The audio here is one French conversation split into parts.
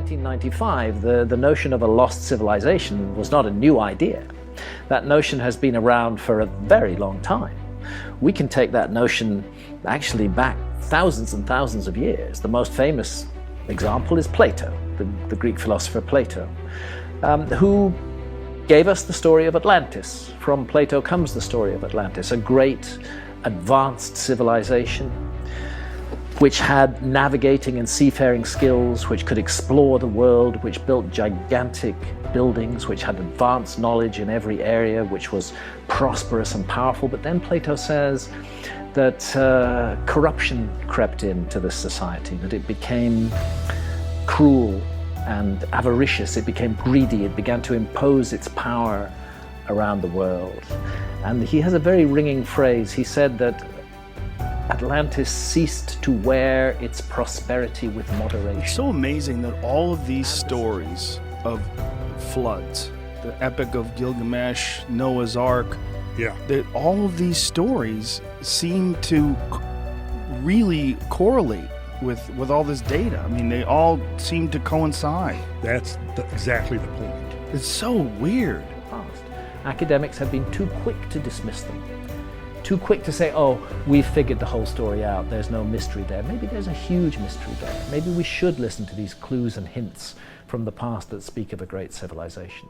1995, the notion of a lost civilization was not a new idea. That notion has been around for a very long time. We can take that notion actually back thousands and thousands of years. The most famous example is Plato, the Greek philosopher Plato, who gave us the story of Atlantis. From Plato comes the story of Atlantis, a great advanced civilization which had navigating and seafaring skills, which could explore the world, which built gigantic buildings, which had advanced knowledge in every area, which was prosperous and powerful. But then Plato says that corruption crept into this society, that it became cruel and avaricious, it became greedy, it began to impose its power around the world. And he has a very ringing phrase. He said that Atlantis ceased to wear its prosperity with moderation. It's so amazing that all of these stories of floods, the Epic of Gilgamesh, Noah's Ark, that all of these stories seem to really correlate with all this data. I mean, they all seem to coincide. That's exactly the point. It's so weird. Academics have been too quick to dismiss them. Too quick to say, oh, we've figured the whole story out, there's no mystery there. Maybe there's a huge mystery there. Maybe we should listen to these clues and hints from the past that speak of a great civilization.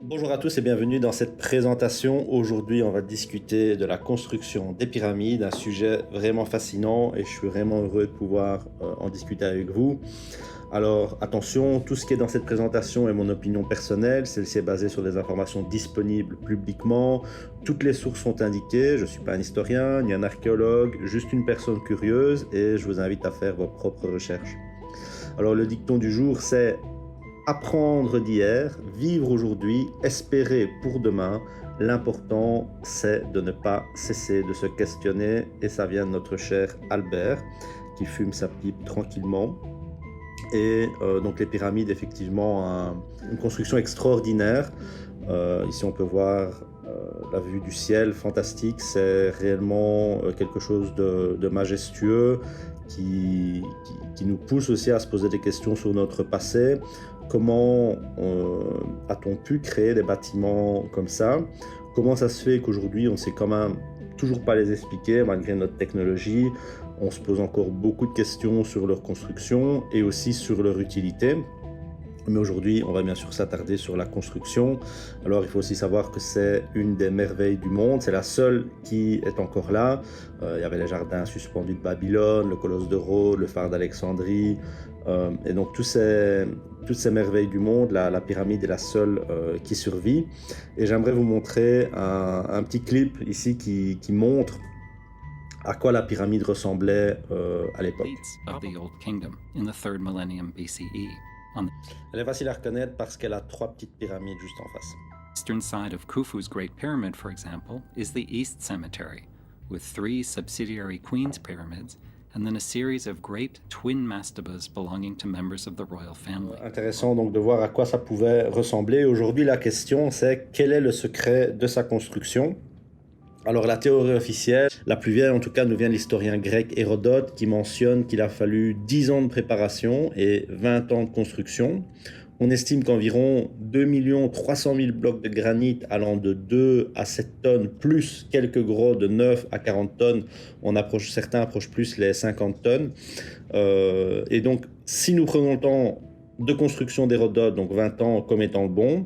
Bonjour à tous et bienvenue dans cette présentation. Aujourd'hui, on va discuter de la construction des pyramides, un sujet vraiment fascinant et je suis vraiment heureux de pouvoir en discuter avec vous. Alors attention, tout ce qui est dans cette présentation est mon opinion personnelle, celle-ci est basée sur des informations disponibles publiquement, toutes les sources sont indiquées, je ne suis pas un historien ni un archéologue, juste une personne curieuse et je vous invite à faire vos propres recherches. Alors le dicton du jour c'est apprendre d'hier, vivre aujourd'hui, espérer pour demain. L'important c'est de ne pas cesser de se questionner et ça vient de notre cher Albert qui fume sa pipe tranquillement. Et donc les pyramides, effectivement, une construction extraordinaire. Ici, on peut voir la vue du ciel, fantastique. C'est réellement quelque chose de majestueux qui nous pousse aussi à se poser des questions sur notre passé. Comment a-t-on pu créer des bâtiments comme ça? Comment ça se fait qu'aujourd'hui, on ne sait quand même toujours pas les expliquer malgré notre technologie? On se pose encore beaucoup de questions sur leur construction et aussi sur leur utilité. Mais aujourd'hui, on va bien sûr s'attarder sur la construction. Alors, il faut aussi savoir que c'est une des merveilles du monde. C'est la seule qui est encore là. Il y avait les jardins suspendus de Babylone, le colosse de Rhodes, le phare d'Alexandrie. Et donc, toutes ces merveilles du monde, la pyramide est la seule qui survit. Et j'aimerais vous montrer un petit clip ici qui montre à quoi la pyramide ressemblait à l'époque. Elle est facile à reconnaître parce qu'elle a trois petites pyramides juste en face. Eastern side of Khufu's Great Pyramid, for example, is the East Cemetery, with 3 subsidiary Queen's pyramids and then a series of great twin mastabas belonging to members of the royal family. Intéressant donc de voir à quoi ça pouvait ressembler. Aujourd'hui, la question c'est quel est le secret de sa construction? Alors la théorie officielle, la plus vieille en tout cas, nous vient de l'historien grec Hérodote qui mentionne qu'il a fallu 10 ans de préparation et 20 ans de construction. On estime qu'environ 2 300 000 blocs de granit allant de 2 à 7 tonnes, plus quelques gros de 9 à 40 tonnes, certains approchent plus les 50 tonnes. Et donc si nous prenons le temps de construction d'Hérodote, donc 20 ans comme étant le bon,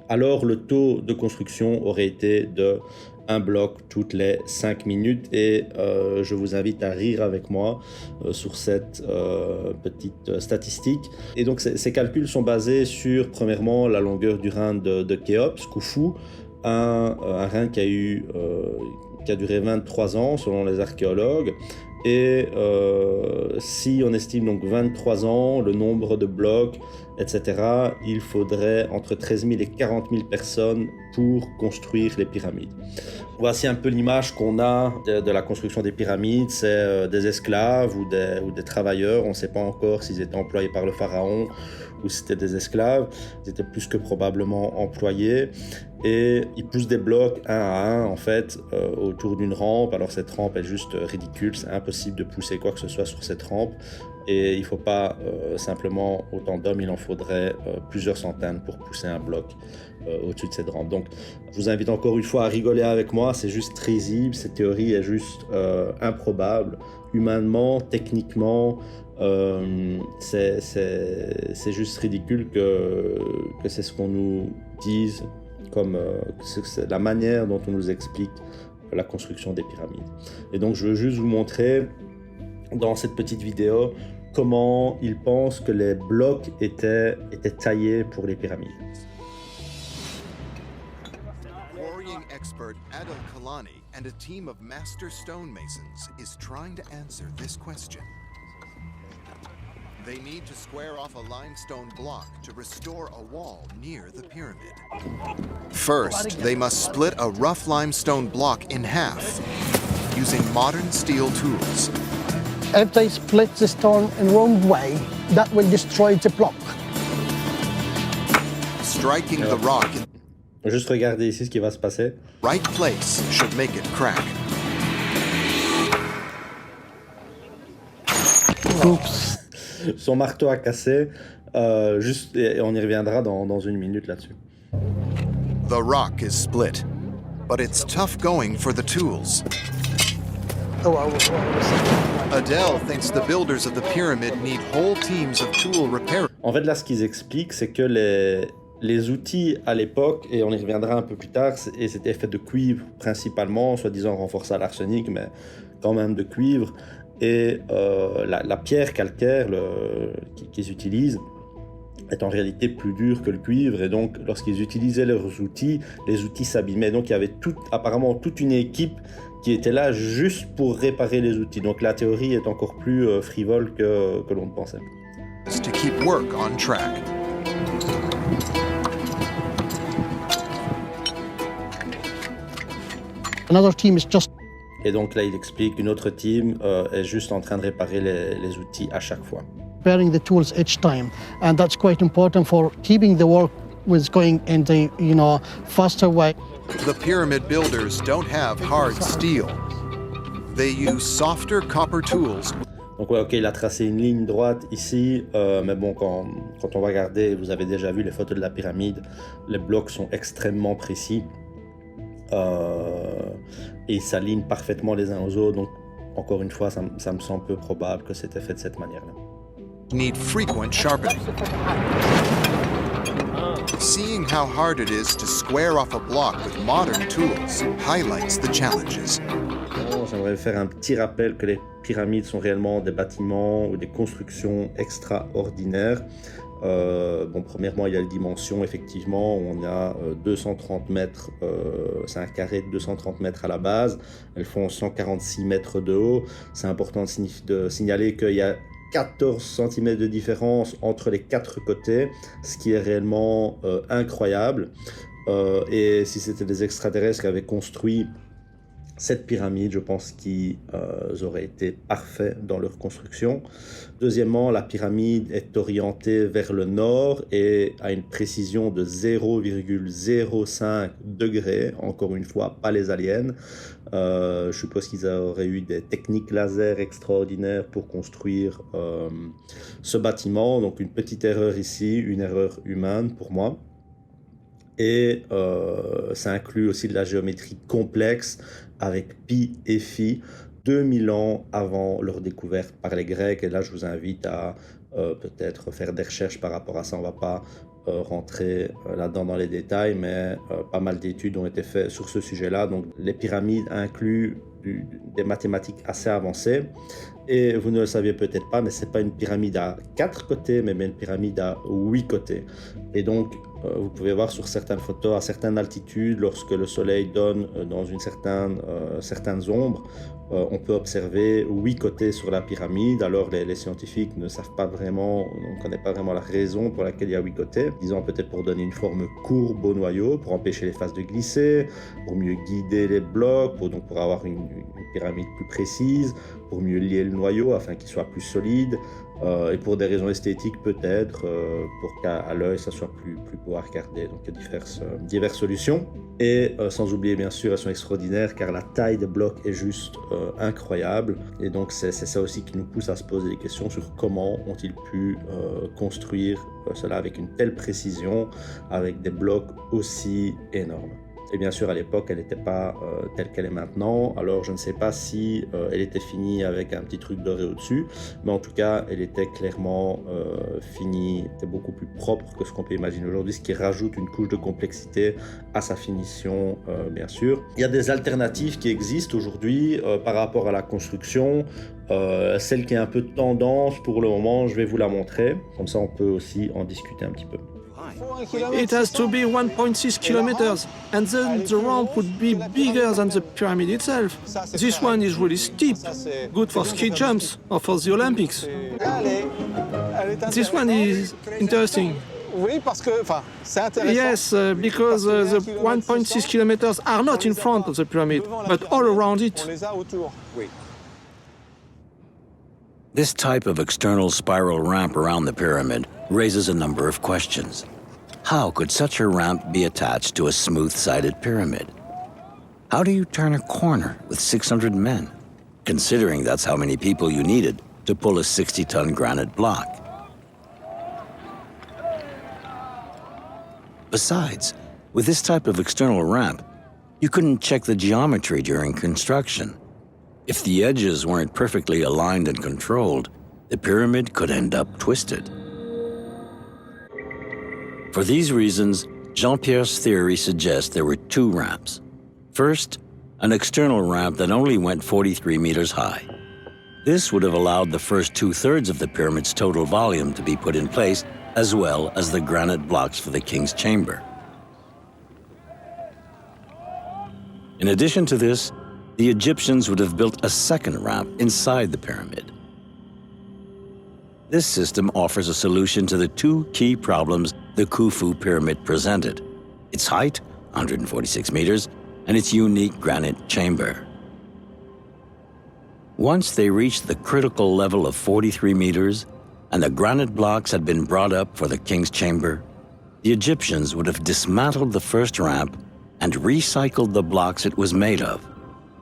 alors le taux de construction aurait été de un bloc toutes les 5 minutes et je vous invite à rire avec moi sur cette petite statistique. Et donc ces calculs sont basés sur premièrement la longueur du rein de Khéops, Khufu, un rein qui a duré 23 ans selon les archéologues. Et si on estime donc 23 ans, le nombre de blocs, etc., il faudrait entre 13 000 et 40 000 personnes pour construire les pyramides. Voici un peu l'image qu'on a de la construction des pyramides. C'est des esclaves ou des travailleurs. On ne sait pas encore s'ils étaient employés par le pharaon ou si c'était des esclaves. Ils étaient plus que probablement employés. et ils poussent des blocs un à un en fait autour d'une rampe. Alors cette rampe est juste ridicule, c'est impossible de pousser quoi que ce soit sur cette rampe et il ne faut pas simplement autant d'hommes, il en faudrait plusieurs centaines pour pousser un bloc au-dessus de cette rampe. Donc je vous invite encore une fois à rigoler avec moi, c'est juste risible, cette théorie est juste improbable, humainement, techniquement. C'est juste ridicule que c'est ce qu'on nous dise, comme c'est la manière dont on nous explique la construction des pyramides. Et donc je veux juste vous montrer dans cette petite vidéo comment ils pensent que les blocs étaient taillés pour les pyramides. Quarrying expert Adel Kalani and a team of master stonemasons is trying to answer this question. They need to square off a limestone block to restore a wall near the pyramid. First, they must split a rough limestone block in half using modern steel tools. If they split the stone in wrong way, that will destroy the block. Striking the rock in Juste regardez ici ce qui va se passer. the right place should make it crack. Oops. Son marteau a cassé, et on y reviendra dans une minute là-dessus. The rock is split, but it's tough going for the tools. Adele thinks the builders of the pyramid need whole teams of tool repairers. En fait, là, ce qu'ils expliquent, c'est que les outils à l'époque, et on y reviendra un peu plus tard, et c'était fait de cuivre principalement, soi-disant renforcé à l'arsenic, mais quand même de cuivre. Et la pierre calcaire qu'ils utilisent est en réalité plus dure que le cuivre. Et donc, lorsqu'ils utilisaient leurs outils, les outils s'abîmaient. Donc, il y avait apparemment toute une équipe qui était là juste pour réparer les outils. Donc, la théorie est encore plus frivole que l'on ne pensait. To keep work on track. Another team is just Et donc là, il explique qu'une autre team est juste en train de réparer les outils à chaque fois. preparing the tools each time, and that's quite important for keeping the work was going in the faster way. The pyramid builders don't have hard steel. They use softer copper tools. Donc ouais, ok, il a tracé une ligne droite ici, mais bon, quand on va regarder, vous avez déjà vu les photos de la pyramide, les blocs sont extrêmement précis et ils s'alignent parfaitement les uns aux autres. Donc encore une fois, ça me semble peu probable que c'était fait de cette manière-là. Need frequent sharpening. Seeing how hard it is to square off a block with modern tools highlights the challenges. J'aimerais faire un petit rappel que les pyramides sont réellement des bâtiments ou des constructions extraordinaires. Premièrement, il y a les dimensions, effectivement, on a 230 mètres, c'est un carré de 230 mètres à la base, elles font 146 mètres de haut. C'est important de signaler qu'il y a 14 cm de différence entre les quatre côtés, ce qui est réellement incroyable. Et si c'était des extraterrestres qui avaient construit cette pyramide, je pense qu'ils auraient été parfaits dans leur construction. Deuxièmement, la pyramide est orientée vers le nord et a une précision de 0,05 degrés. Encore une fois, pas les aliens. Je suppose qu'ils auraient eu des techniques laser extraordinaires pour construire ce bâtiment. Donc une petite erreur ici, une erreur humaine pour moi. Et ça inclut aussi de la géométrie complexe avec pi et phi, 2000 ans avant leur découverte par les Grecs. Et là, je vous invite à peut-être faire des recherches par rapport à ça. On ne va pas rentrer là-dedans dans les détails, mais pas mal d'études ont été faites sur ce sujet-là. Donc, les pyramides incluent des mathématiques assez avancées. Et vous ne le saviez peut-être pas, mais ce n'est pas une pyramide à 4 côtés, mais bien une pyramide à 8 côtés. Et donc, vous pouvez voir sur certaines photos, à certaines altitudes, lorsque le soleil donne dans une certaines ombres, on peut observer 8 côtés sur la pyramide. Alors les scientifiques ne savent pas vraiment, on ne connaît pas vraiment la raison pour laquelle il y a 8 côtés. Disons peut-être pour donner une forme courbe au noyau, pour empêcher les faces de glisser, pour mieux guider les blocs, pour avoir une pyramide plus précise, pour mieux lier le noyau afin qu'il soit plus solide, et pour des raisons esthétiques peut-être, pour qu'à l'œil ça soit plus beau à regarder. Donc il y a diverses solutions. Et sans oublier bien sûr, elles sont extraordinaires car la taille des blocs est juste incroyable. Et donc c'est ça aussi qui nous pousse à se poser des questions sur comment ont-ils pu construire cela avec une telle précision, avec des blocs aussi énormes. Et bien sûr, à l'époque, elle n'était pas telle qu'elle est maintenant. Alors, je ne sais pas si elle était finie avec un petit truc doré au-dessus, mais en tout cas, elle était clairement finie, était beaucoup plus propre que ce qu'on peut imaginer aujourd'hui, ce qui rajoute une couche de complexité à sa finition, bien sûr. Il y a des alternatives qui existent aujourd'hui par rapport à la construction. Celle qui est un peu tendance pour le moment, je vais vous la montrer. Comme ça, on peut aussi en discuter un petit peu. It has to be 1.6 kilometers, and then the ramp would be bigger than the pyramid itself. This one is really steep, good for ski jumps or for the Olympics. This one is interesting. Oui, parce que, c'est intéressant. Yes, because the 1.6 kilometers are not in front of the pyramid, but all around it. On les a autour. Oui. This type of external spiral ramp around the pyramid raises a number of questions. How could such a ramp be attached to a smooth-sided pyramid? How do you turn a corner with 600 men, considering that's how many people you needed to pull a 60-ton granite block? Besides, with this type of external ramp, you couldn't check the geometry during construction. If the edges weren't perfectly aligned and controlled, the pyramid could end up twisted. For these reasons, Jean-Pierre's theory suggests there were two ramps. First, an external ramp that only went 43 meters high. This would have allowed the first 2/3 of the pyramid's total volume to be put in place, as well as the granite blocks for the king's chamber. In addition to this, the Egyptians would have built a second ramp inside the pyramid. This system offers a solution to the two key problems the Khufu pyramid presented: its height, 146 meters, and its unique granite chamber. Once they reached the critical level of 43 meters, and the granite blocks had been brought up for the king's chamber, the Egyptians would have dismantled the first ramp and recycled the blocks it was made of,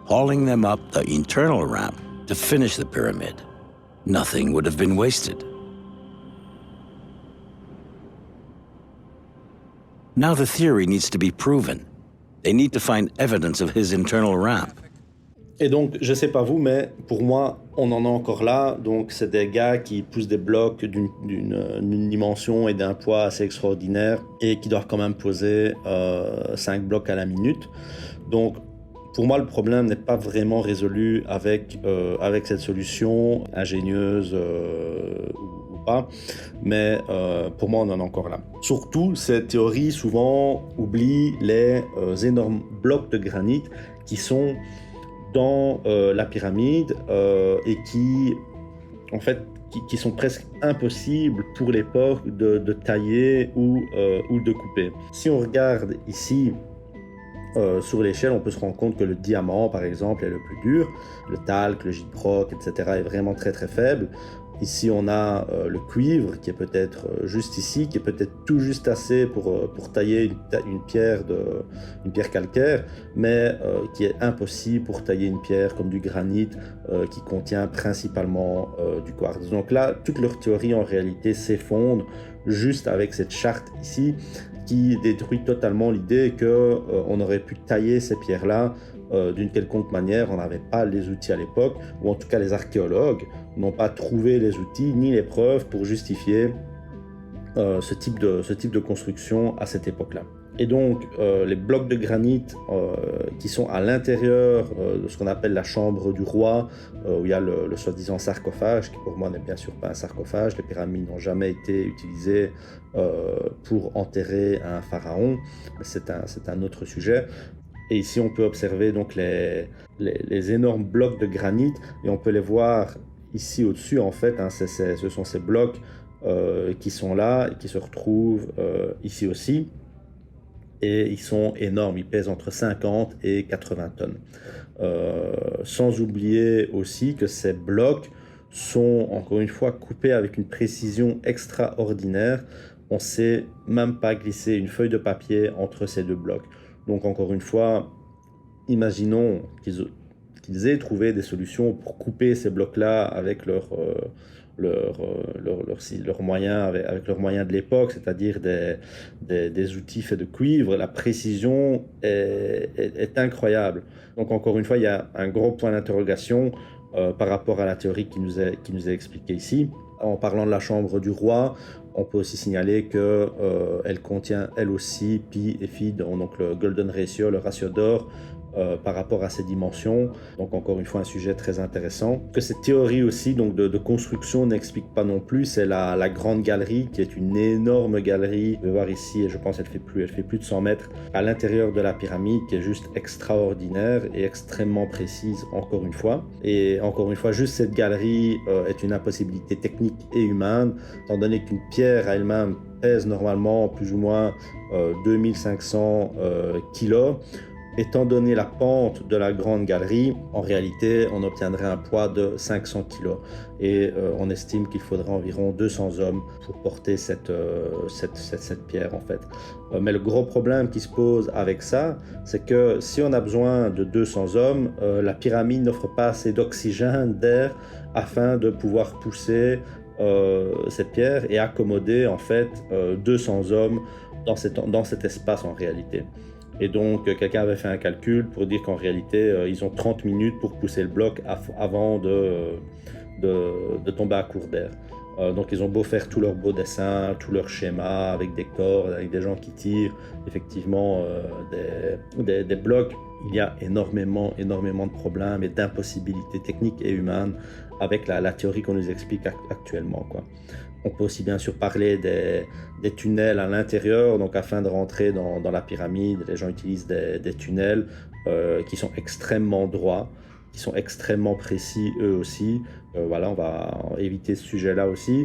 hauling them up the internal ramp to finish the pyramid. Nothing would have been wasted. Now the theory needs to be proven. They need to find evidence of his internal ramp. Et donc, je sais pas vous, mais pour moi, on en est encore là. Donc, c'est des gars qui poussent des blocs d'une dimension et d'un poids assez extraordinaire et qui doivent quand même poser 5 blocs à la minute. Donc, pour moi, le problème n'est pas vraiment résolu avec cette solution ingénieuse ou pas, mais pour moi, on en est encore là. Surtout, cette théorie souvent oublie les énormes blocs de granit qui sont dans la pyramide et qui, en fait, qui sont presque impossibles pour l'époque de tailler ou de couper. Si on regarde ici, sur l'échelle, on peut se rendre compte que le diamant, par exemple, est le plus dur. Le talc, le gyproc, etc. est vraiment très très faible. Ici, on a le cuivre qui est peut-être juste ici, qui est peut-être tout juste assez pour tailler une pierre calcaire, mais qui est impossible pour tailler une pierre comme du granit qui contient principalement du quartz. Donc là, toute leur théorie en réalité s'effondre juste avec cette charte ici, qui détruit totalement l'idée qu'on aurait pu tailler ces pierres-là d'une quelconque manière. On n'avait pas les outils à l'époque, ou en tout cas les archéologues n'ont pas trouvé les outils ni les preuves pour justifier ce type de construction à cette époque-là. Et donc les blocs de granit qui sont à l'intérieur de ce qu'on appelle la chambre du roi, où il y a le soi-disant sarcophage, qui pour moi n'est bien sûr pas un sarcophage. Les pyramides n'ont jamais été utilisées pour enterrer un pharaon, mais c'est un autre sujet. Et ici, on peut observer donc les énormes blocs de granit et on peut les voir ici au-dessus, en fait. Hein, ce sont ces blocs qui sont là et qui se retrouvent ici aussi. Et ils sont énormes, ils pèsent entre 50 et 80 tonnes. Sans oublier aussi que ces blocs sont, encore une fois, coupés avec une précision extraordinaire. On ne sait même pas glisser une feuille de papier entre ces deux blocs. Donc, encore une fois, imaginons qu'ils aient trouvé des solutions pour couper ces blocs-là avec leurs moyens, avec leurs moyens de l'époque, c'est-à-dire des outils faits de cuivre. La précision est incroyable. Donc, encore une fois, il y a un gros point d'interrogation par rapport à la théorie qui nous est expliquée ici. En parlant de la chambre du roi, on peut aussi signaler qu'elle contient elle aussi pi et phi, donc le golden ratio, le ratio d'or, par rapport à ces dimensions. Donc encore une fois un sujet très intéressant. Que cette théorie aussi donc de construction n'explique pas non plus, c'est la grande galerie qui est une énorme galerie. Vous pouvez voir ici, et je pense qu'elle fait plus de 100 mètres à l'intérieur de la pyramide, qui est juste extraordinaire et extrêmement précise encore une fois. Et encore une fois, juste cette galerie est une impossibilité technique et humaine, étant donné qu'une pierre à elle-même pèse normalement plus ou moins 2500 kilos. Étant donné la pente de la grande galerie, en réalité, on obtiendrait un poids de 500 kg. Et on estime qu'il faudrait environ 200 hommes pour porter cette pierre, en fait. Mais le gros problème qui se pose avec ça, c'est que si on a besoin de 200 hommes, la pyramide n'offre pas assez d'oxygène, d'air, afin de pouvoir pousser cette pierre et accommoder, en fait, 200 hommes dans cet espace, en réalité. Et donc, quelqu'un avait fait un calcul pour dire qu'en réalité, ils ont 30 minutes pour pousser le bloc avant de tomber à court d'air. Donc, ils ont beau faire tous leurs beaux dessins, tous leurs schémas avec des cordes, avec des gens qui tirent effectivement des blocs. Il y a énormément de problèmes et d'impossibilités techniques et humaines avec la théorie qu'on nous explique actuellement, quoi. On peut aussi bien sûr parler des tunnels à l'intérieur, donc afin de rentrer dans la pyramide, les gens utilisent des tunnels qui sont extrêmement droits, qui sont extrêmement précis eux aussi. Voilà, on va éviter ce sujet-là aussi.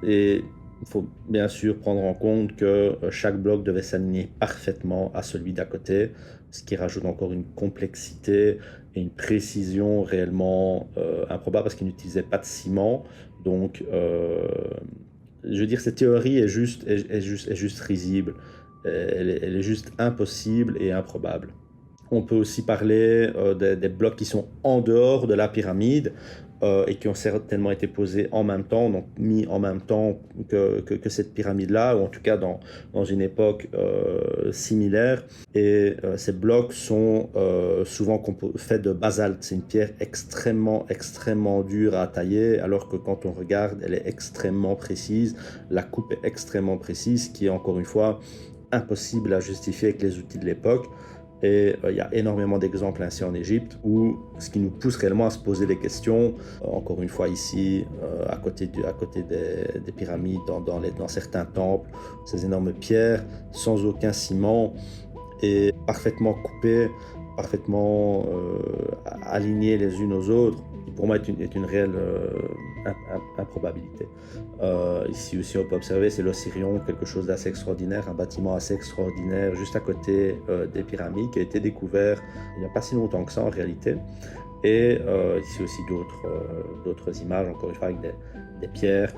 Et il faut bien sûr prendre en compte que chaque bloc devait s'aligner parfaitement à celui d'à côté, ce qui rajoute encore une complexité et une précision réellement improbable parce qu'ils n'utilisaient pas de ciment. Donc, je veux dire, cette théorie est juste risible. Elle est juste impossible et improbable. On peut aussi parler des blocs qui sont en dehors de la pyramide et qui ont certainement été posés en même temps, donc mis en même temps que cette pyramide-là, ou en tout cas dans une époque similaire. Et ces blocs sont souvent faits de basalte. C'est une pierre extrêmement dure à tailler, alors que quand on regarde, elle est extrêmement précise. La coupe est extrêmement précise, ce qui est encore une fois impossible à justifier avec les outils de l'époque. Et il y a énormément d'exemples ainsi en Égypte, où ce qui nous pousse réellement à se poser des questions, encore une fois ici, à côté des pyramides, dans certains temples, ces énormes pierres, sans aucun ciment, et parfaitement coupées, parfaitement alignées les unes aux autres, qui pour moi est une réelle improbabilité. Ici aussi on peut observer, c'est l'Osirion, quelque chose d'assez extraordinaire, un bâtiment assez extraordinaire juste à côté des pyramides, qui a été découvert il n'y a pas si longtemps que ça en réalité. Et ici aussi d'autres images, encore une fois avec des pierres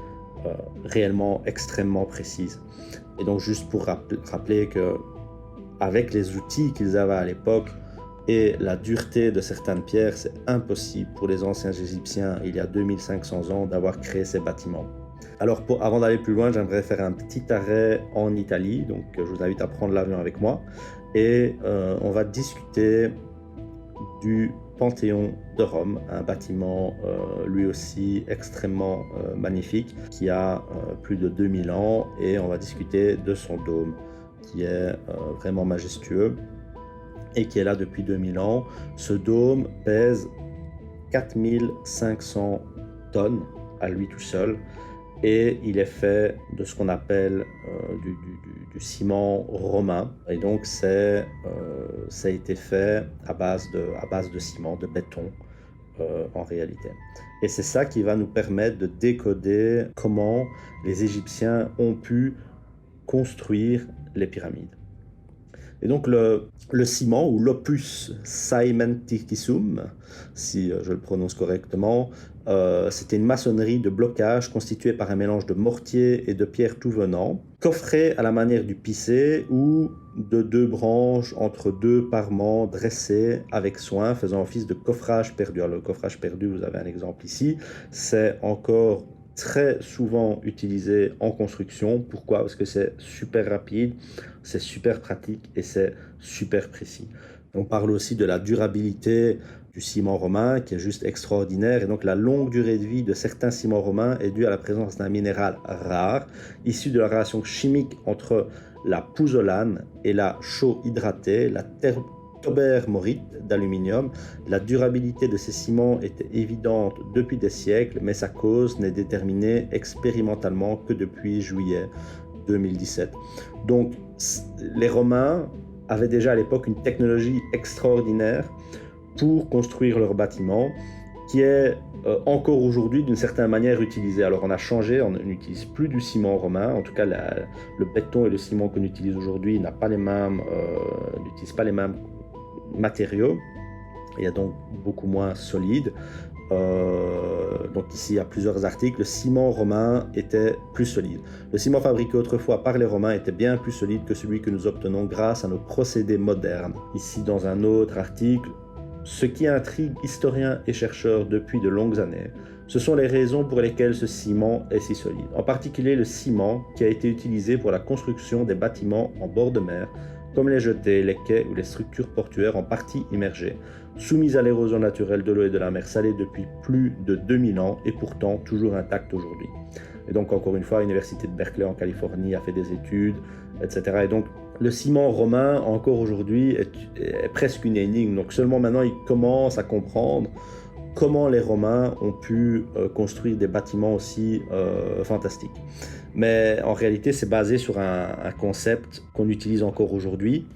réellement extrêmement précises. Et donc juste pour rappeler que avec les outils qu'ils avaient à l'époque et la dureté de certaines pierres, c'est impossible pour les anciens Égyptiens, il y a 2500 ans, d'avoir créé ces bâtiments. Alors, avant d'aller plus loin, j'aimerais faire un petit arrêt en Italie, donc je vous invite à prendre l'avion avec moi, et on va discuter du Panthéon de Rome, un bâtiment lui aussi extrêmement magnifique, qui a plus de 2000 ans, et on va discuter de son dôme, qui est vraiment majestueux, et qui est là depuis 2000 ans. Ce dôme pèse 4500 tonnes à lui tout seul, et il est fait de ce qu'on appelle du ciment romain. Et donc ça a été fait à base de ciment, de béton en réalité. Et c'est ça qui va nous permettre de décoder comment les Égyptiens ont pu construire les pyramides. Et donc le ciment, ou l'opus caementicissum, si je le prononce correctement, c'était une maçonnerie de blocage constituée par un mélange de mortier et de pierres tout venant, coffré à la manière du pissé ou de 2 branches entre 2 parements dressés avec soin, faisant office de coffrage perdu. Alors, le coffrage perdu, vous avez un exemple ici, c'est encore très souvent utilisé en construction. Pourquoi? Parce que c'est super rapide, c'est super pratique et c'est super précis. On parle aussi de la durabilité du ciment romain qui est juste extraordinaire, et donc la longue durée de vie de certains ciments romains est due à la présence d'un minéral rare issu de la relation chimique entre la pouzzolane et la chaux hydratée, la taubermorite d'aluminium. La durabilité de ces ciments était évidente depuis des siècles, mais sa cause n'est déterminée expérimentalement que depuis juillet 2017. Donc les Romains avaient déjà à l'époque une technologie extraordinaire pour construire leurs bâtiments, qui est encore aujourd'hui d'une certaine manière utilisée. Alors on a changé, on n'utilise plus du ciment romain, en tout cas le béton et le ciment qu'on utilise aujourd'hui n'utilisent pas les mêmes matériaux, et est donc beaucoup moins solide. Donc ici il y a plusieurs articles. Le ciment romain était plus solide. Le ciment fabriqué autrefois par les Romains était bien plus solide que celui que nous obtenons grâce à nos procédés modernes. Ici dans un autre article, ce qui intrigue historiens et chercheurs depuis de longues années, ce sont les raisons pour lesquelles ce ciment est si solide. En particulier le ciment qui a été utilisé pour la construction des bâtiments en bord de mer, comme les jetées, les quais ou les structures portuaires en partie immergées, soumises à l'érosion naturelle de l'eau et de la mer Salée depuis plus de 2000 ans et pourtant toujours intactes aujourd'hui. Et donc encore une fois, l'université de Berkeley en Californie a fait des études, etc. Et donc le ciment romain encore aujourd'hui est presque une énigme. Donc seulement maintenant ils commencent à comprendre comment les Romains ont pu construire des bâtiments aussi fantastiques. Mais en réalité, c'est basé sur un concept qu'on utilise encore aujourd'hui.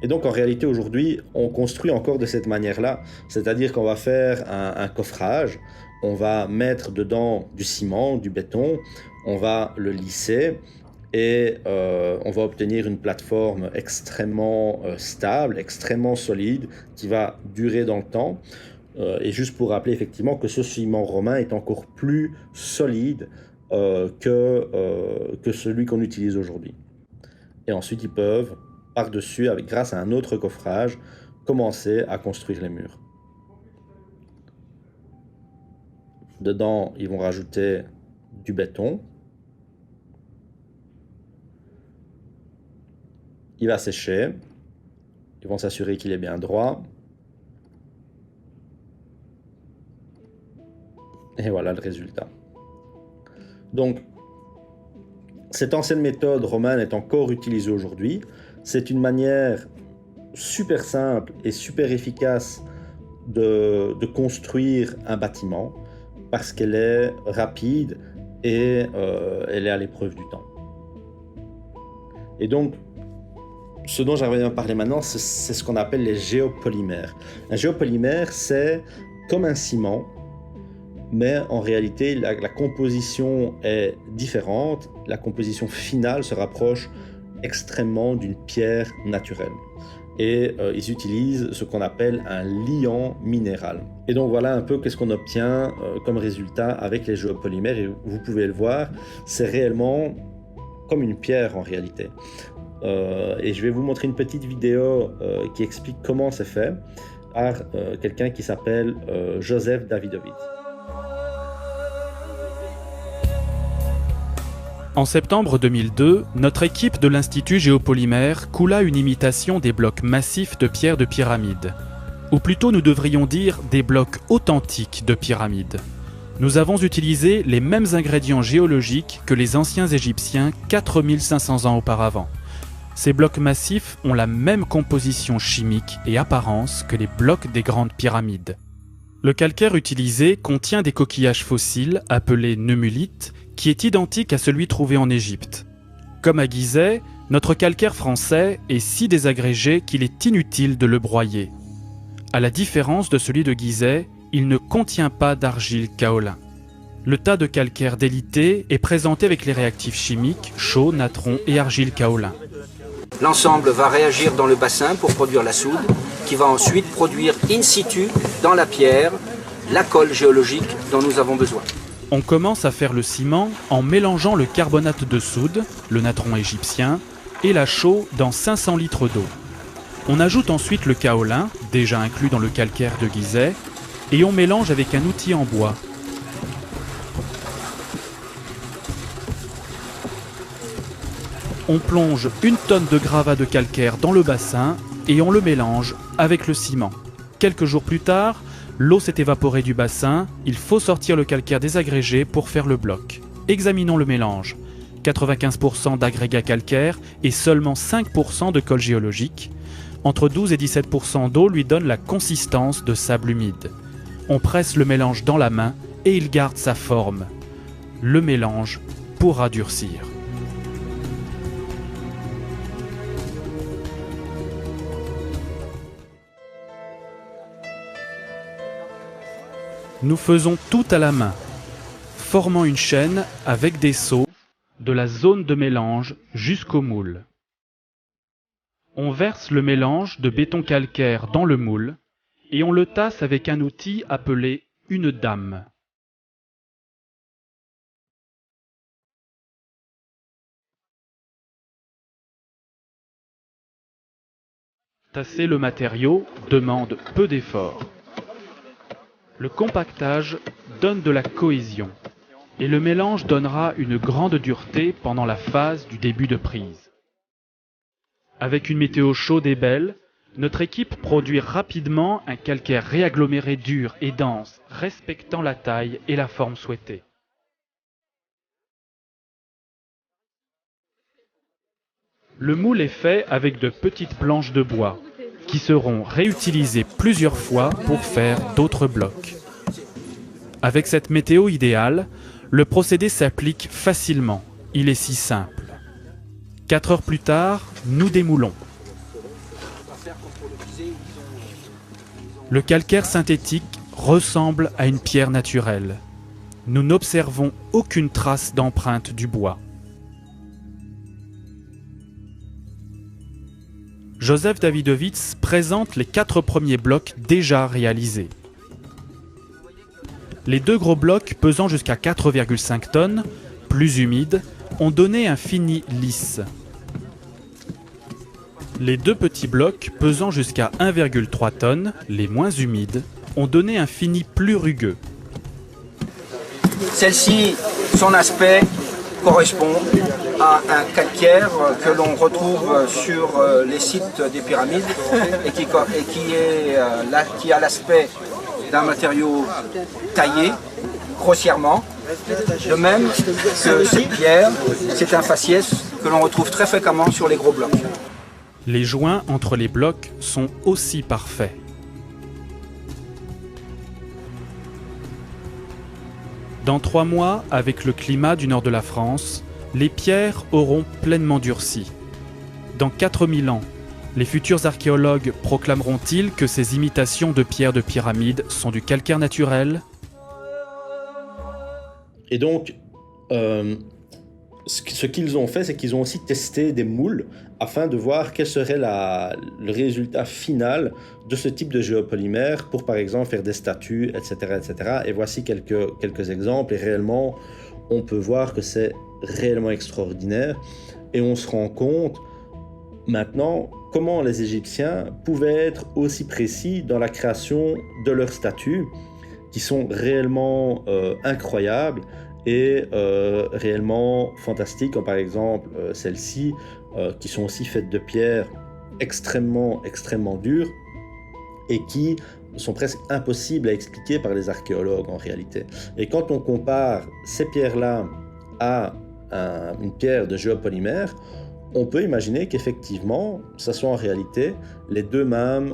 Et donc en réalité, aujourd'hui, on construit encore de cette manière-là. C'est-à-dire qu'on va faire un coffrage, on va mettre dedans du ciment, du béton, on va le lisser, et on va obtenir une plateforme extrêmement stable, extrêmement solide, qui va durer dans le temps. Et juste pour rappeler effectivement que ce ciment romain est encore plus solide que celui qu'on utilise aujourd'hui. Et ensuite, ils peuvent, par-dessus, grâce à un autre coffrage, commencer à construire les murs. Dedans, ils vont rajouter du béton. Il va sécher. Ils vont s'assurer qu'il est bien droit. Et voilà le résultat. Donc, cette ancienne méthode romaine est encore utilisée aujourd'hui. C'est une manière super simple et super efficace de construire un bâtiment parce qu'elle est rapide et elle est à l'épreuve du temps. Et donc, ce dont j'aimerais bien parler maintenant, c'est ce qu'on appelle les géopolymères. Un géopolymère, c'est comme un ciment, mais en réalité, la composition est différente. La composition finale se rapproche extrêmement d'une pierre naturelle. Et ils utilisent ce qu'on appelle un liant minéral. Et donc voilà un peu qu'est-ce qu'on obtient comme résultat avec les géopolymères. Et vous pouvez le voir, c'est réellement comme une pierre en réalité. Et je vais vous montrer une petite vidéo qui explique comment c'est fait par quelqu'un qui s'appelle Joseph Davidovich. En septembre 2002, notre équipe de l'Institut Géopolymère coula une imitation des blocs massifs de pierre de pyramide. Ou plutôt nous devrions dire des blocs authentiques de pyramide. Nous avons utilisé les mêmes ingrédients géologiques que les anciens Égyptiens 4500 ans auparavant. Ces blocs massifs ont la même composition chimique et apparence que les blocs des grandes pyramides. Le calcaire utilisé contient des coquillages fossiles appelés neumulites, qui est identique à celui trouvé en Égypte. Comme à Gizeh, notre calcaire français est si désagrégé qu'il est inutile de le broyer. À la différence de celui de Gizeh, il ne contient pas d'argile kaolin. Le tas de calcaire délité est présenté avec les réactifs chimiques, chaux, natron et argile kaolin. L'ensemble va réagir dans le bassin pour produire la soude, qui va ensuite produire in situ, dans la pierre, la colle géologique dont nous avons besoin. On commence à faire le ciment en mélangeant le carbonate de soude, le natron égyptien, et la chaux dans 500 litres d'eau. On ajoute ensuite le kaolin, déjà inclus dans le calcaire de Gizeh, et on mélange avec un outil en bois. On plonge 1 tonne de gravats de calcaire dans le bassin et on le mélange avec le ciment. Quelques jours plus tard, l'eau s'est évaporée du bassin, il faut sortir le calcaire désagrégé pour faire le bloc. Examinons le mélange. 95% d'agrégat calcaire et seulement 5% de colle géologique. Entre 12 et 17% d'eau lui donne la consistance de sable humide. On presse le mélange dans la main et il garde sa forme. Le mélange pourra durcir. Nous faisons tout à la main, formant une chaîne avec des seaux de la zone de mélange jusqu'au moule. On verse le mélange de béton calcaire dans le moule et on le tasse avec un outil appelé une dame. Tasser le matériau demande peu d'effort. Le compactage donne de la cohésion et le mélange donnera une grande dureté pendant la phase du début de prise. Avec une météo chaude et belle, notre équipe produit rapidement un calcaire réaggloméré dur et dense, respectant la taille et la forme souhaitée. Le moule est fait avec de petites planches de bois, qui seront réutilisées plusieurs fois pour faire d'autres blocs. Avec cette météo idéale, le procédé s'applique facilement. Il est si simple. 4 heures plus tard, nous démoulons. Le calcaire synthétique ressemble à une pierre naturelle. Nous n'observons aucune trace d'empreinte du bois. Joseph Davidovits présente les 4 premiers blocs déjà réalisés. Les 2 gros blocs pesant jusqu'à 4,5 tonnes, plus humides, ont donné un fini lisse. Les 2 petits blocs pesant jusqu'à 1,3 tonnes, les moins humides, ont donné un fini plus rugueux. Celle-ci, son aspect correspond à un calcaire que l'on retrouve sur les sites des pyramides et qui a l'aspect d'un matériau taillé grossièrement. De même que cette pierre, c'est un faciès que l'on retrouve très fréquemment sur les gros blocs. Les joints entre les blocs sont aussi parfaits. Dans 3 mois, avec le climat du nord de la France, les pierres auront pleinement durci. Dans 4000 ans, les futurs archéologues proclameront-ils que ces imitations de pierres de pyramide sont du calcaire naturel ? Et donc, ce qu'ils ont fait, c'est qu'ils ont aussi testé des moules afin de voir quel serait le résultat final de ce type de géopolymère pour, par exemple, faire des statues, etc. etc. Et voici quelques exemples. Et réellement, on peut voir que c'est réellement extraordinaire. Et on se rend compte maintenant comment les Égyptiens pouvaient être aussi précis dans la création de leurs statues, qui sont réellement incroyables et réellement fantastiques, comme par exemple celles-ci, qui sont aussi faites de pierres extrêmement dures et qui sont presque impossibles à expliquer par les archéologues en réalité. Et quand on compare ces pierres-là à une pierre de géopolymère, on peut imaginer qu'effectivement, ce soit en réalité les deux mêmes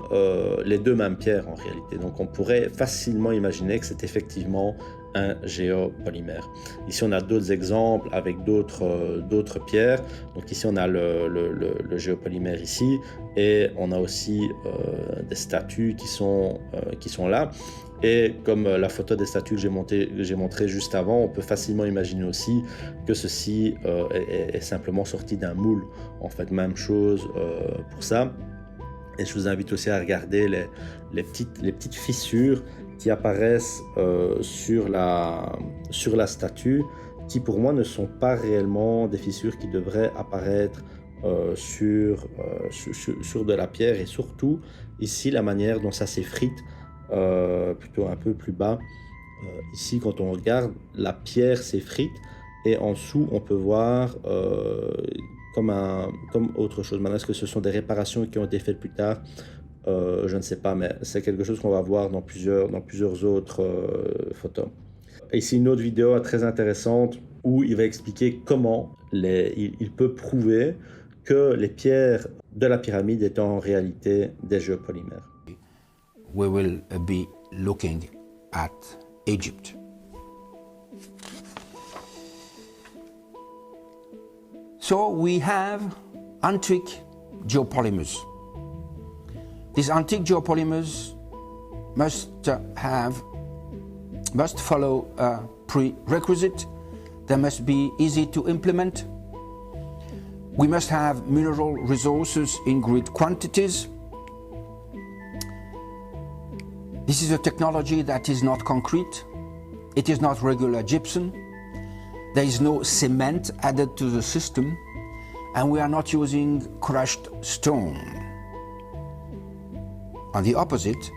pierres en réalité. Donc on pourrait facilement imaginer que c'est effectivement un géopolymère. Ici on a d'autres exemples avec d'autres pierres. Donc ici on a le géopolymère ici, et on a aussi des statues qui sont là. Et comme la photo des statues que j'ai montré juste avant, on peut facilement imaginer aussi que ceci est simplement sorti d'un moule. En fait, même chose pour ça. Et je vous invite aussi à regarder les petites fissures qui apparaissent sur la statue, qui pour moi ne sont pas réellement des fissures qui devraient apparaître sur de la pierre, et surtout ici la manière dont ça s'effrite. Plutôt un peu plus bas. Ici, quand on regarde, la pierre s'effrite, et en dessous, on peut voir comme autre chose. Maintenant, est-ce que ce sont des réparations qui ont été faites plus tard? Je ne sais pas, mais c'est quelque chose qu'on va voir dans plusieurs autres photos. Ici, une autre vidéo très intéressante où il va expliquer comment il peut prouver que les pierres de la pyramide étaient en réalité des géopolymères. We will be looking at Egypt. So we have antique geopolymers. These antique geopolymers must follow a prerequisite. They must be easy to implement. We must have mineral resources in great quantities. This is a technology that is not concrete. It is not regular gypsum. There is no cement added to the system, and we are not using crushed stone. On the opposite,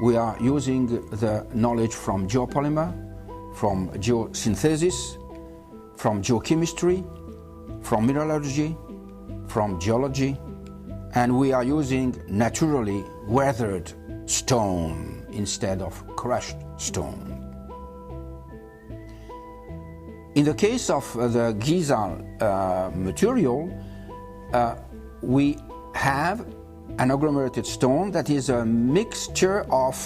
we are using the knowledge from geopolymer, from geosynthesis, from geochemistry, from mineralogy, from geology, and we are using naturally weathered stone instead of crushed stone. In the case of the Giza material, we have an agglomerated stone that is a mixture of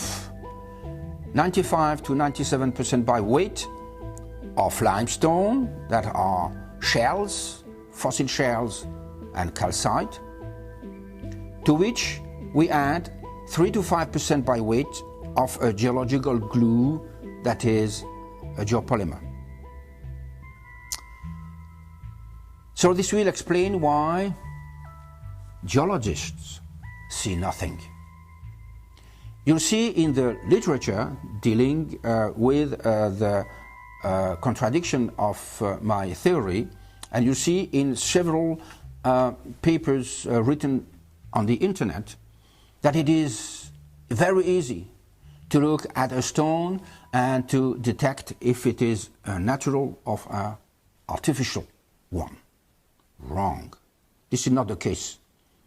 95 to 97% by weight of limestone that are shells, fossil shells and calcite, to which we add 3 to 5% by weight of a geological glue that is a geopolymer. So this will explain why geologists see nothing. You'll see in the literature dealing with the contradiction of my theory, and you see in several papers written on the internet, that it is very easy to look at a stone and to detect if it is a natural or an artificial one. Wrong. This is not the case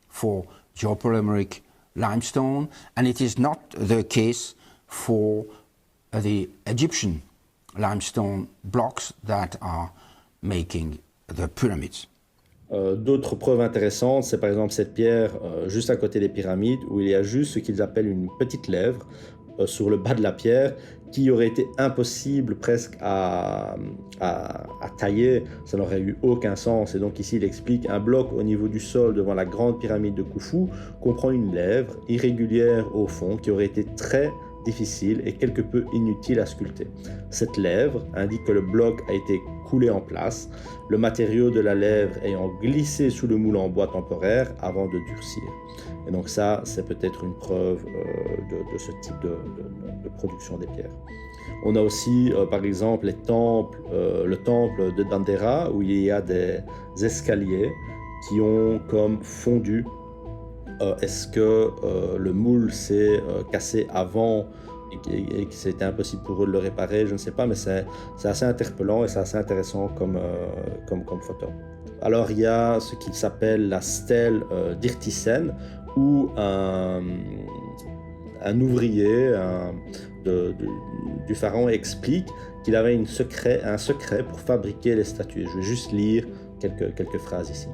for geopolymeric limestone, and it is not the case for the Egyptian limestone blocks that are making the pyramids. D'autres preuves intéressantes, c'est par exemple cette pierre juste à côté des pyramides, où il y a juste ce qu'ils appellent une petite lèvre sur le bas de la pierre, qui aurait été impossible presque à tailler. Ça n'aurait eu aucun sens. Et donc ici il explique: un bloc au niveau du sol devant la grande pyramide de Khufu comprend une lèvre irrégulière au fond qui aurait été très difficile et quelque peu inutile à sculpter. Cette lèvre indique que le bloc a été coulé en place, le matériau de la lèvre ayant glissé sous le moule en bois temporaire avant de durcir. Et donc ça, c'est peut-être une preuve de ce type de production des pierres. On a aussi, par exemple, le temple de Dendera, où il y a des escaliers qui ont comme fondu. Est-ce que le moule s'est cassé avant et que c'était impossible pour eux de le réparer? Je ne sais pas, mais c'est assez interpellant et c'est assez intéressant comme photo. Alors il y a ce qui s'appelle la stèle d'Irtisen, où un ouvrier du pharaon explique qu'il avait un secret pour fabriquer les statues. Je vais juste lire quelques phrases ici.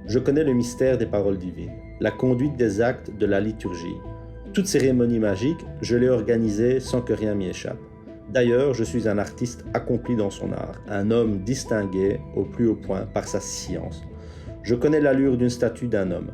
Je connais le mystère des paroles divines, la conduite des actes de la liturgie. Toute cérémonie magique, je l'ai organisée sans que rien m'y échappe. D'ailleurs, je suis un artiste accompli dans son art, un homme distingué au plus haut point par sa science. Je connais l'allure d'une statue d'un homme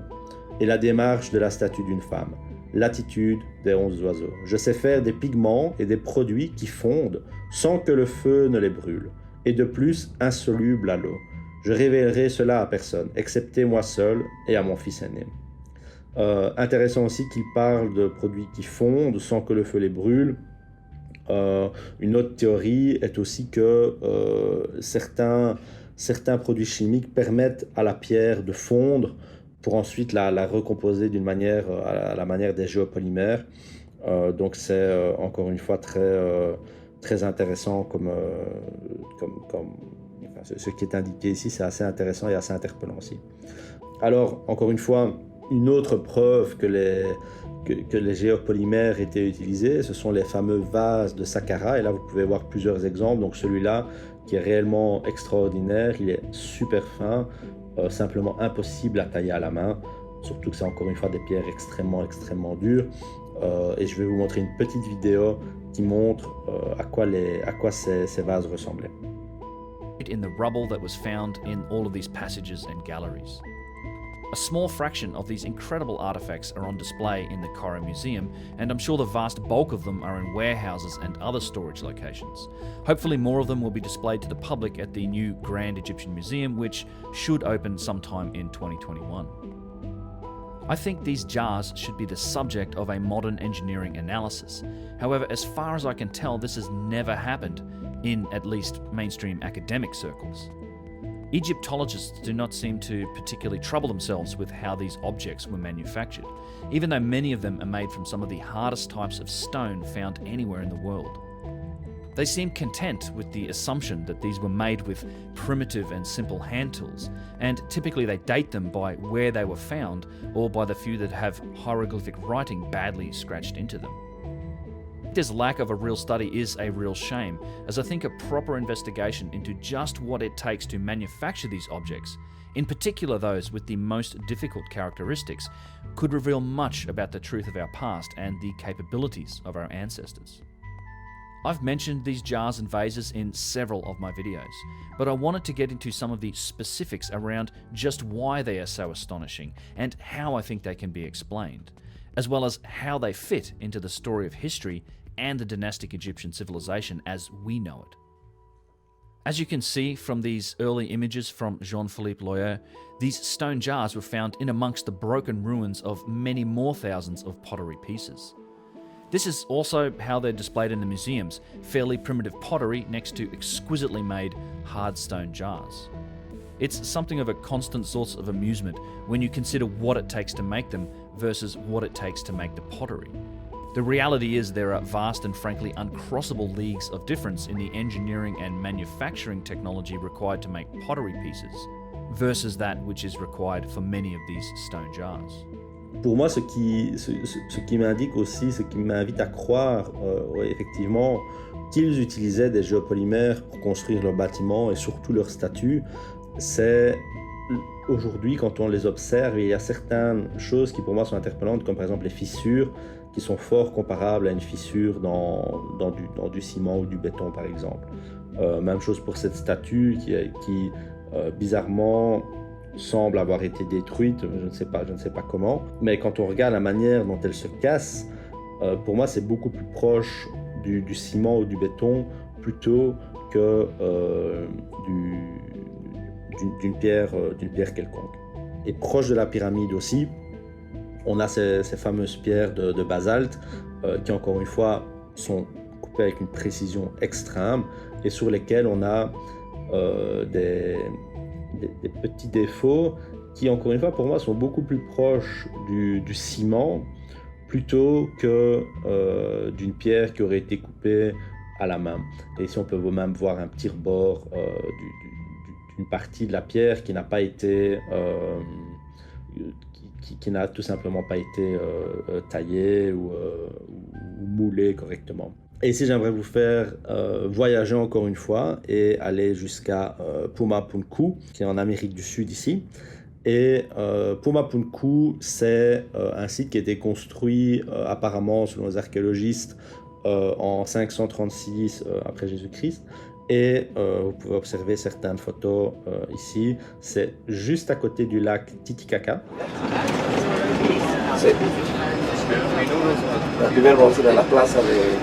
et la démarche de la statue d'une femme, l'attitude des 11 oiseaux. Je sais faire des pigments et des produits qui fondent sans que le feu ne les brûle, et de plus insolubles à l'eau. Je révélerai cela à personne, excepté moi seul et à mon fils aîné. Intéressant aussi qu'il parle de produits qui fondent sans que le feu les brûle. Une autre théorie est aussi que certains produits chimiques permettent à la pierre de fondre pour ensuite la recomposer d'une manière, à la manière des géopolymères. Donc c'est encore une fois très intéressant ce qui est indiqué ici, c'est assez intéressant et assez interpellant aussi. Alors, encore une fois, une autre preuve que les géopolymères étaient utilisés, ce sont les fameux vases de Saqqara, et là vous pouvez voir plusieurs exemples. Donc celui-là, qui est réellement extraordinaire, il est super fin, simplement impossible à tailler à la main, surtout que c'est encore une fois des pierres extrêmement dures. Et je vais vous montrer une petite vidéo qui montre à quoi ces vases ressemblaient. In the rubble that was found in all of these passages and galleries. A small fraction of these incredible artifacts are on display in the Cairo Museum, and I'm sure the vast bulk of them are in warehouses and other storage locations. Hopefully more of them will be displayed to the public at the new Grand Egyptian Museum, which should open sometime in 2021. I think these jars should be the subject of a modern engineering analysis. However, as far as I can tell, this has never happened in at least mainstream academic circles. Egyptologists do not seem to particularly trouble themselves with how these objects were manufactured, even though many of them are made from some of the hardest types of stone found anywhere in the world. They seem content with the assumption that these were made with primitive and simple hand tools, and typically they date them by where they were found or by the few that have hieroglyphic writing badly scratched into them. This lack of a real study is a real shame, as I think a proper investigation into just what it takes to manufacture these objects, in particular those with the most difficult characteristics, could reveal much about the truth of our past and the capabilities of our ancestors. I've mentioned these jars and vases in several of my videos, but I wanted to get into some of the specifics around just why they are so astonishing and how I think they can be explained, as well as how they fit into the story of history and the dynastic Egyptian civilization as we know it. As you can see from these early images from Jean-Philippe Loyer, these stone jars were found in amongst the broken ruins of many more thousands of pottery pieces. This is also how they're displayed in the museums, fairly primitive pottery next to exquisitely made hard stone jars. It's something of a constant source of amusement when you consider what it takes to make them versus what it takes to make the pottery. The reality is there are vast and frankly uncrossable leagues of difference in the engineering and manufacturing technology required to make pottery pieces versus that which is required for many of these stone jars. Pour moi, ce qui m'indique aussi, ce qui m'invite à croire, effectivement, qu'ils utilisaient des géopolymères pour construire leurs bâtiments et surtout leurs statues, c'est aujourd'hui, quand on les observe, il y a certaines choses qui pour moi sont interpellantes, comme par exemple les fissures, qui sont fort comparables à une fissure dans du ciment ou du béton, par exemple. Même chose pour cette statue qui bizarrement semble avoir été détruite, je ne sais pas comment. Mais quand on regarde la manière dont elle se casse, pour moi c'est beaucoup plus proche du ciment ou du béton plutôt que d'une pierre quelconque. Et proche de la pyramide aussi, on a ces fameuses pierres de basalte qui encore une fois sont coupées avec une précision extrême et sur lesquelles on a des petits défauts qui encore une fois pour moi sont beaucoup plus proches du ciment plutôt que d'une pierre qui aurait été coupée à la main. Et ici on peut même voir un petit rebord d'une partie de la pierre qui n'a pas été qui n'a tout simplement pas été taillée ou moulée correctement. Et ici, j'aimerais vous faire voyager encore une fois et aller jusqu'à Puma Punku, qui est en Amérique du Sud ici. Et Pumapunku, c'est un site qui a été construit apparemment, selon les archéologistes, en 536 après Jésus-Christ. Et vous pouvez observer certaines photos ici. C'est juste à côté du lac Titicaca.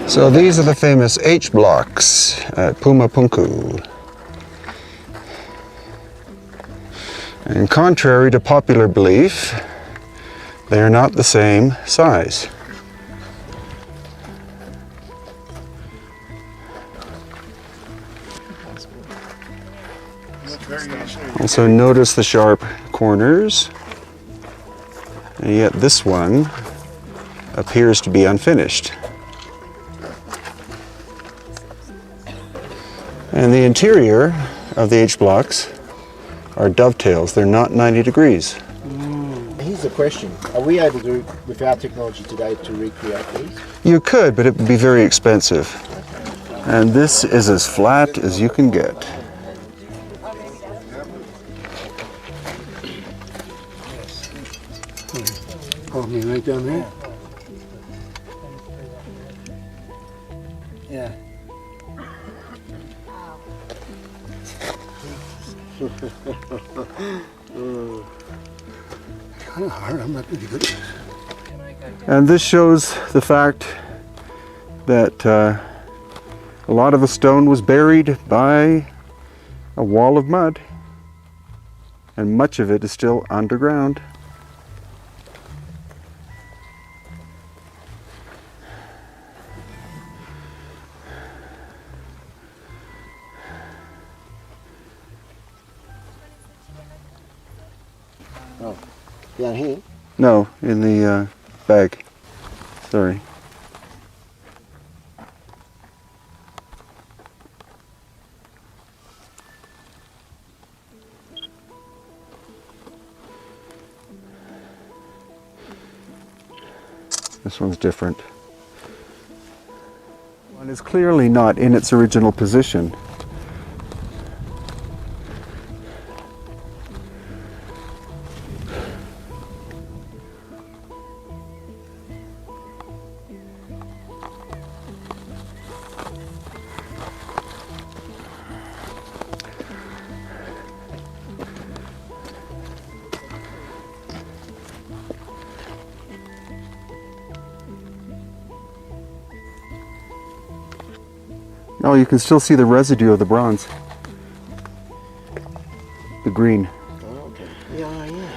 So these are the famous H blocks at Pumapunku. And contrary to popular belief, they are not the same size. Also notice the sharp corners, and yet this one appears to be unfinished. And the interior of the H blocks are dovetails. They're not 90 degrees. Here's the question. Are we able to, with our technology today, to recreate these? You could, but it would be very expensive. And this is as flat as you can get. Oh, I mean, right down there? Yeah. Kind of hard. I'm not really good at this. And this shows the fact that a lot of the stone was buried by a wall of mud, and much of it is still underground. Oh, down here? No, in the bag. Sorry. This one's different. One is clearly not in its original position. Oh, you can still see the residue of the bronze. The green. Oh, okay. Yeah, yeah.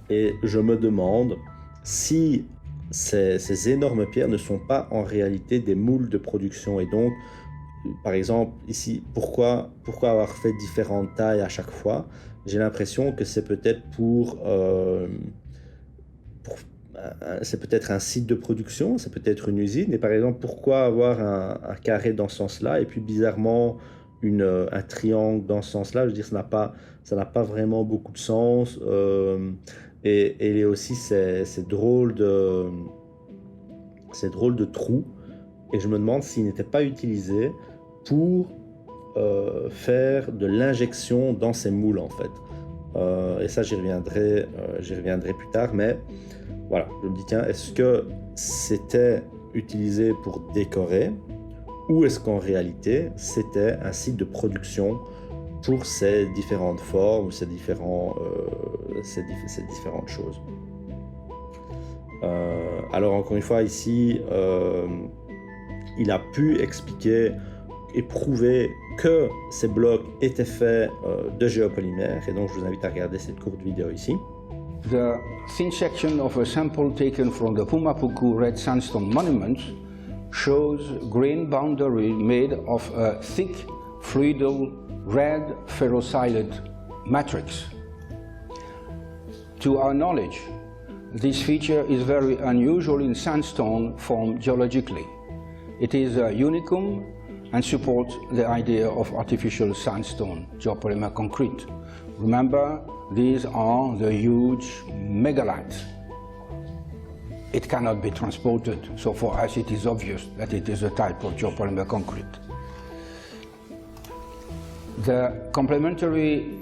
Et je me demande si ces énormes pierres ne sont pas en réalité des moules de production. Et donc, par exemple, ici, pourquoi avoir fait différentes tailles à chaque fois? J'ai l'impression que c'est peut-être c'est peut-être un site de production, c'est peut-être une usine. Et par exemple, pourquoi avoir un carré dans ce sens-là et puis bizarrement un triangle dans ce sens-là? Je veux dire, ça n'a pas vraiment beaucoup de sens. Et il y a aussi ces drôles de trous. Et je me demande s'ils n'étaient pas utilisés pour faire de l'injection dans ces moules, en fait. Et ça, j'y reviendrai plus tard. Mais voilà, je me dis, tiens, est-ce que c'était utilisé pour décorer ou est-ce qu'en réalité, c'était un site de production pour ces différentes formes, ces différentes choses. Alors encore une fois ici, il a pu expliquer et prouver que ces blocs étaient faits de géopolymères. Et donc, je vous invite à regarder cette courte vidéo ici. The thin section of a sample taken from the Pumapunku Red Sandstone Monument shows green boundary made of a thick, fluidal, red ferrocylate matrix. To our knowledge, this feature is very unusual in sandstone formed geologically. It is a unicum and supports the idea of artificial sandstone geopolymer concrete. Remember, these are the huge megalithes. It cannot be transported, so for us it is obvious that it is a type of geopolymer concrete. The complementary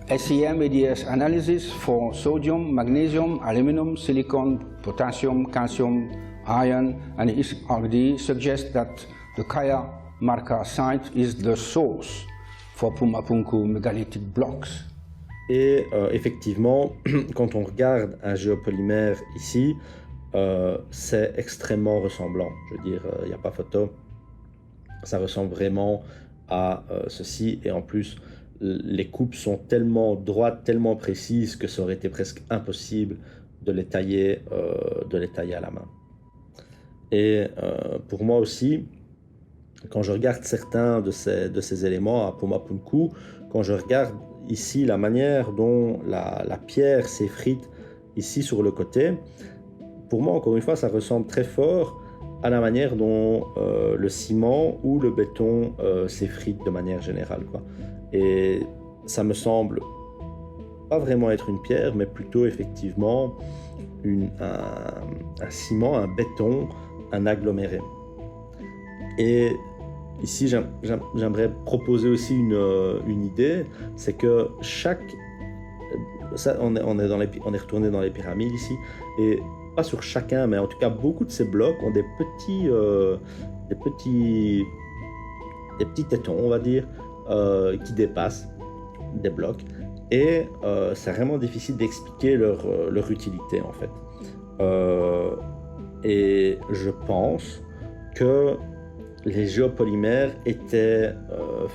SEM ADS analysis for sodium, magnesium, aluminum, silicon, potassium, calcium, iron, and XRD suggests that the Kaya Marka site is the source for Pumapunku megalithic blocks. Et effectivement, quand on regarde un géopolymère ici, c'est extrêmement ressemblant. Je veux dire, il n'y a pas photo. Ça ressemble vraiment à ceci. Et en plus, les coupes sont tellement droites, tellement précises que ça aurait été presque impossible de les tailler à la main. Et pour moi aussi, quand je regarde certains de ces éléments à Pumapunku, quand je regarde ici la manière dont la pierre s'effrite ici sur le côté, pour moi, encore une fois, ça ressemble très fort à la manière dont le ciment ou le béton s'effrite de manière générale, quoi. Et ça me semble pas vraiment être une pierre, mais plutôt effectivement un ciment, un béton, un aggloméré. Et ici, j'aimerais proposer aussi une idée, c'est que on est retourné dans les pyramides ici, et pas sur chacun, mais en tout cas beaucoup de ces blocs ont des petits tétons, on va dire, qui dépassent des blocs, et c'est vraiment difficile d'expliquer leur utilité en fait. Et je pense que les géopolymères étaient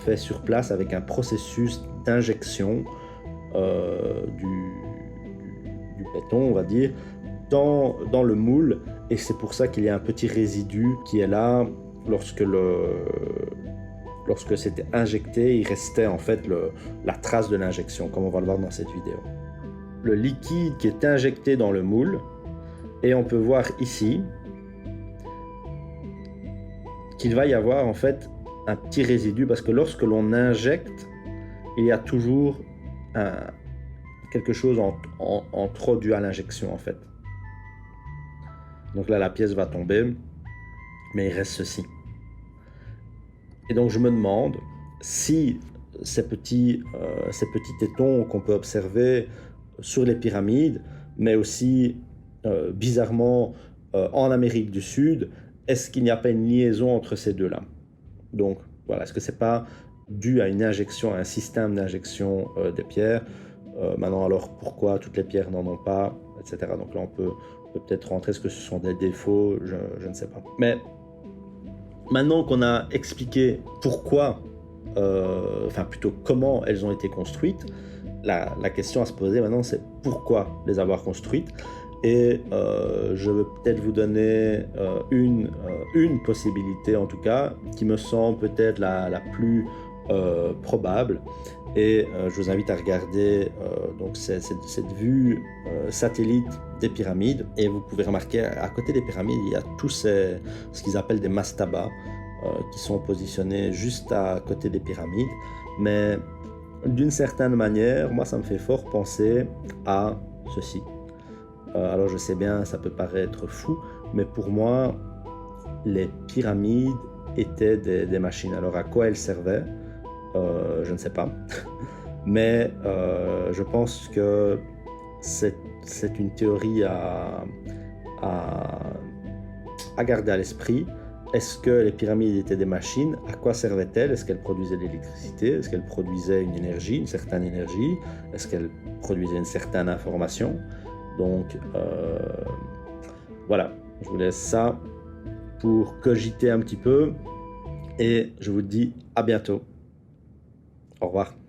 faits sur place avec un processus d'injection du béton, on va dire, dans le moule, et c'est pour ça qu'il y a un petit résidu qui est là lorsque c'était injecté. Il restait en fait la trace de l'injection, comme on va le voir dans cette vidéo. Le liquide qui est injecté dans le moule, et on peut voir ici qu'il va y avoir en fait un petit résidu, parce que lorsque l'on injecte, il y a toujours quelque chose en trop dû à l'injection en fait. Donc là la pièce va tomber, mais il reste ceci. Et donc je me demande si ces petits tétons qu'on peut observer sur les pyramides, mais aussi bizarrement en Amérique du Sud, est-ce qu'il n'y a pas une liaison entre ces deux-là? Donc voilà, est-ce que c'est pas dû à une injection, à un système d'injection des pierres? Maintenant, alors pourquoi toutes les pierres n'en ont pas, etc. Donc là on peut peut-être rentrer, est-ce que ce sont des défauts? Je ne sais pas. Mais maintenant qu'on a expliqué pourquoi, enfin plutôt comment elles ont été construites, la question à se poser maintenant, c'est pourquoi les avoir construites. Et je vais peut-être vous donner une possibilité, en tout cas, qui me semble peut-être la plus probable. Et je vous invite à regarder donc cette vue satellite des pyramides. Et vous pouvez remarquer, à côté des pyramides, il y a tous ce qu'ils appellent des mastabas, qui sont positionnés juste à côté des pyramides. Mais d'une certaine manière, moi, ça me fait fort penser à ceci. Alors je sais bien, ça peut paraître fou, mais pour moi, les pyramides étaient des machines. Alors à quoi elles servaient? Je ne sais pas. Mais je pense que c'est une théorie à garder à l'esprit. Est-ce que les pyramides étaient des machines? À quoi servaient-elles? Est-ce qu'elles produisaient de l'électricité? Est-ce qu'elles produisaient une énergie, une certaine énergie? Est-ce qu'elles produisaient une certaine information? Donc voilà, je vous laisse ça pour cogiter un petit peu. Et je vous dis à bientôt. Au revoir.